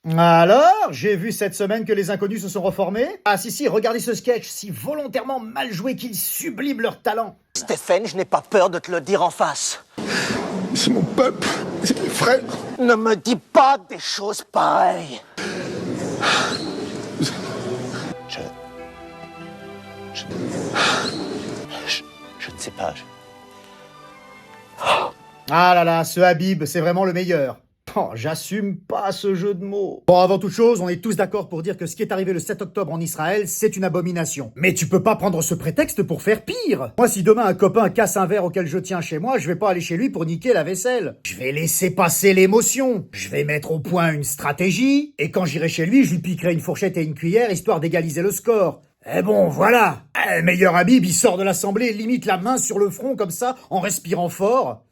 Alors, j'ai vu cette semaine que les inconnus se sont reformés. Ah si, regardez ce sketch, si volontairement mal joué qu'ils subliment leur talent. Stéphane, je n'ai pas peur de te le dire en face. C'est mon peuple, c'est mes frères. Ne me dis pas des choses pareilles. Je ne sais pas. Ah là là, ce Habib, c'est vraiment le meilleur. Oh, j'assume pas ce jeu de mots. Bon, avant toute chose, on est tous d'accord pour dire que ce qui est arrivé le 7 octobre en Israël, c'est une abomination. Mais tu peux pas prendre ce prétexte pour faire pire. Moi, si demain un copain casse un verre auquel je tiens chez moi, je vais pas aller chez lui pour niquer la vaisselle. Je vais laisser passer l'émotion. Je vais mettre au point une stratégie, et quand j'irai chez lui, je lui piquerai une fourchette et une cuillère, histoire d'égaliser le score. Eh bon, voilà. Le meilleur Habib, il sort de l'assemblée, limite la main sur le front comme ça, en respirant fort.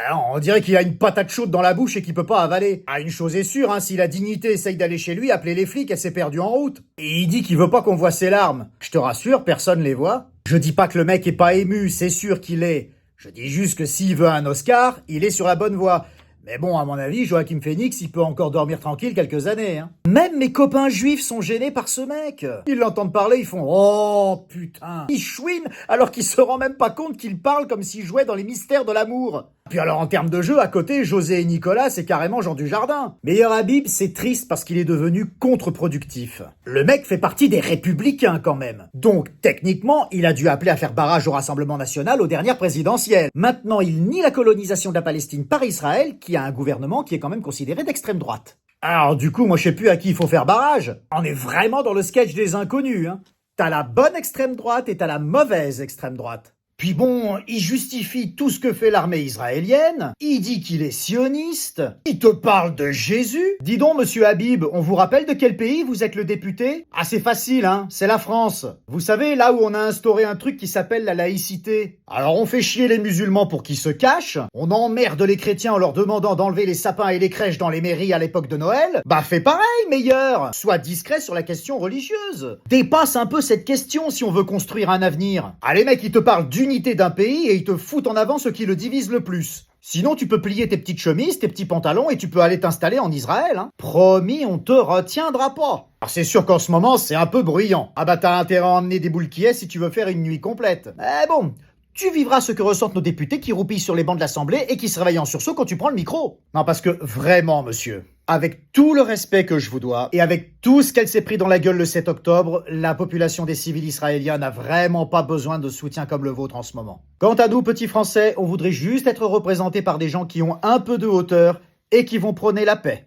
Alors, on dirait qu'il a une patate chaude dans la bouche et qu'il peut pas avaler. Ah, une chose est sûre, hein, si la dignité essaye d'aller chez lui, appelez les flics, elle s'est perdue en route. Et il dit qu'il veut pas qu'on voit ses larmes. Je te rassure, personne les voit. Je dis pas que le mec est pas ému, c'est sûr qu'il est. Je dis juste que s'il veut un Oscar, il est sur la bonne voie. Mais bon, à mon avis, Joachim Phoenix, il peut encore dormir tranquille quelques années, hein. Même mes copains juifs sont gênés par ce mec. Ils l'entendent parler, ils font « Oh, putain !» Ils chouinent alors qu'ils se rendent même pas compte qu'il parle comme s'il jouait dans les mystères de l'amour. Puis alors, en termes de jeu, à côté, José et Nicolas, c'est carrément Jean Dujardin. Meilleur Habib, c'est triste parce qu'il est devenu contre-productif. Le mec fait partie des Républicains, quand même. Donc, techniquement, il a dû appeler à faire barrage au Rassemblement National aux dernières présidentielles. Maintenant, il nie la colonisation de la Palestine par Israël, qui a un gouvernement qui est quand même considéré d'extrême droite. Alors du coup, moi je sais plus à qui il faut faire barrage. On est vraiment dans le sketch des inconnus, hein. T'as la bonne extrême droite et t'as la mauvaise extrême droite. Puis bon, il justifie tout ce que fait l'armée israélienne, il dit qu'il est sioniste, il te parle de Jésus. Dis donc, monsieur Habib, on vous rappelle de quel pays vous êtes le député? Ah, c'est facile, hein, c'est la France. Vous savez, là où on a instauré un truc qui s'appelle la laïcité. Alors on fait chier les musulmans pour qu'ils se cachent, on emmerde les chrétiens en leur demandant d'enlever les sapins et les crèches dans les mairies à l'époque de Noël. Bah fais pareil, meilleur. Sois discret sur la question religieuse. Dépasse un peu cette question si on veut construire un avenir. Ah, les mecs, ils te parlent d'unité d'un pays et ils te foutent en avant ce qui le divise le plus. Sinon, tu peux plier tes petites chemises, tes petits pantalons et tu peux aller t'installer en Israël, hein. Promis, on te retiendra pas. Alors c'est sûr qu'en ce moment, c'est un peu bruyant. Ah bah t'as intérêt à emmener des boules qui est si tu veux faire une nuit complète. Mais bon, tu vivras ce que ressentent nos députés qui roupillent sur les bancs de l'Assemblée et qui se réveillent en sursaut quand tu prends le micro. Non, parce que vraiment, monsieur, avec tout le respect que je vous dois, et avec tout ce qu'elle s'est pris dans la gueule le 7 octobre, la population des civils israéliens n'a vraiment pas besoin de soutien comme le vôtre en ce moment. Quant à nous, petits Français, on voudrait juste être représentés par des gens qui ont un peu de hauteur et qui vont prôner la paix.